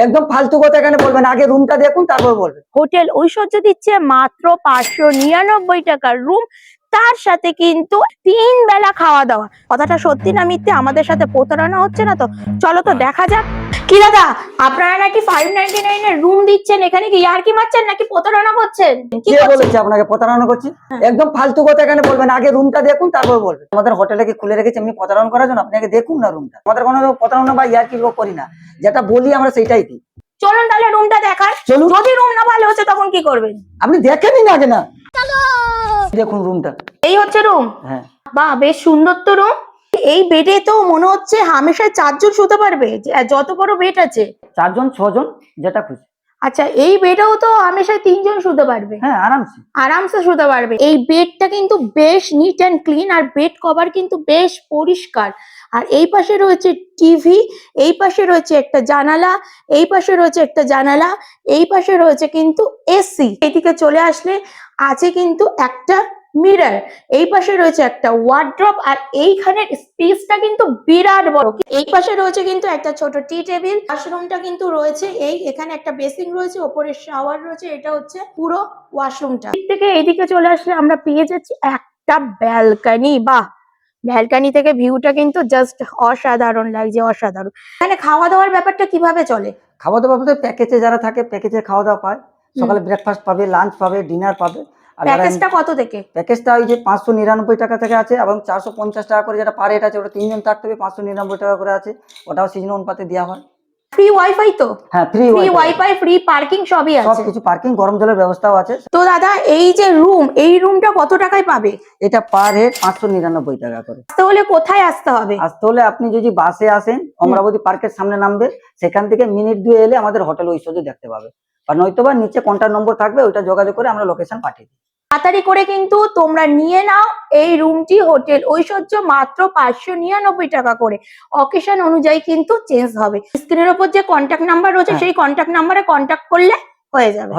একদম ফালতু কথা এখানে বলবেন, আগে রুমটা দেখুন তারপর বলবেন। হোটেল ঐশ্বর্য দিচ্ছে মাত্র 599 টাকার রুম, তার সাথে কিন্তু 3 বেলা খাওয়া দাওয়া। কথাটা সত্যি না মিথ্যে, আমাদের সাথে প্রতারণা হচ্ছে না তো? চলো তো দেখা যাক। কি দাদা, আপনারা নাকি 599 এর রুম দিচ্ছেন, এখানে কি ইয়ার্কি মারছেন নাকি প্রতারণা করছেন? কি কে করছেন? বলেছে আপনাকে প্রতারণা করছি? একদম ফালতু কথা এখানে বলবেন, আগে রুমটা দেখুন তারপর বলবেন। আমাদের হোটেলে কি খুলে রেখেছে এমনি প্রতারণা করার জন্য? আপনি আগে দেখুন না রুমটা। আমাদের কোনো প্রতারণা বা ইয়ার্কি করি না, যেটা বলি আমরা সেটাই দিই। চলুন তাহলে রুমটা দেখার। চলুন। যদি রুম না ভালো হচ্ছে তখন কি করবেন? আপনি দেখে নিন আগে না, দেখুন রুমটা। এই হচ্ছে রুম। হ্যাঁ, বাহ, বেশ সুন্দর তো রুম। এই বেডে তো মনে হচ্ছে হামেশায় 4 জন শুতে পারবে, যত বড় বেড আছে। 4 জন 6 জন যেটা খুশি। আচ্ছা, এই বেডেও তো হামেশায় 3 জন শুতে পারবে। হ্যাঁ, আরামসে আরামসে শুতে পারবে। এই বেডটা কিন্তু বেশ নিট অ্যান্ড ক্লিন, আর বেড কভার কিন্তু বেশ পরিষ্কার। আর এই পাশে রয়েছে টিভি, এই পাশে রয়েছে একটা জানালা, এই পাশে রয়েছে একটা জানালা, এই পাশে রয়েছে কিন্তু এসি। এদিকে চলে আসলে আছে কিন্তু একটা মিরর, এই পাশে রয়েছে একটা ওয়ার্ড্রপ, আর এইখানের স্পেসটা কিন্তু বিরাট বড়। এই পাশে রয়েছে কিন্তু একটা ছোট টি টেবিল। ওয়াশরুমটা কিন্তু রয়েছে এখানে একটা বেসিন রয়েছে, ওপরে শাওয়ার রয়েছে, এটা হচ্ছে পুরো ওয়াশরুমটা। দিক থেকে এইদিকে চলে আসলে আমরা পেয়ে যাচ্ছি একটা ব্যালকনি। বাহ, ব্যালকনি থেকে ভিউটা কিন্তু জাস্ট অসাধারণ লাগছে, অসাধারণ। এখানে খাওয়া দাওয়ার ব্যাপারটা কিভাবে চলে? খাওয়া দাওয়া বলতে প্যাকেজে যারা থাকে প্যাকেজে খাওয়া দাওয়া পায়। সকালে ব্রেকফাস্ট পাবে, লাঞ্চ পাবে, ডিনার পাবে। আর প্যাকেজটা কত থেকে? প্যাকেজটা ওই যে 599 টাকা থেকে আছে, এবং 450 টাকা করে যেটা পার হেড আছে, ওটা 3 জন থাকতে হবে, 599 টাকা করে আছে। ওটাও সিজন অনুপাতে দেওয়া হয়। ফ্রি ওয়াইফাই তো? হ্যাঁ, ফ্রি ওয়াইফাই, ফ্রি পার্কিং সবই আছে। সবকিছু, পার্কিং, গরম জলের ব্যবস্থাও আছে। তো দাদা, এই যে রুম, এই রুমটা কত টাকায় পাবে? এটা পার হেড 599 টাকা করে। তাহলে কোথায় আসতে হবে? আসতে হলে আপনি যদি বাসে আসেন, অমরাবতী পার্কের সামনে নামবে, সেখান থেকে মিনিট 2 এলে আমাদের হোটেল ঐশ্বর্য দেখতে পাবে। আর নয়তোবা নিচে কন্টাক্ট নম্বর থাকবে, ওইটা যোগাযোগ করে আমরা লোকেশন পাঠিয়ে দিই। তাড়াতাড়ি করে কিন্তু তোমরা নিয়ে নাও এই রুমটি। হোটেল ঐশ্বর্য মাত্র 599 টাকা করে। অকেশন অনুযায়ী কিন্তু চেঞ্জ হবে। স্ক্রিনের উপর যে কন্ট্যাক্ট নাম্বার রয়েছে সেই কন্ট্যাক্ট নাম্বারে কন্ট্যাক্ট করলে হয়ে যাবে।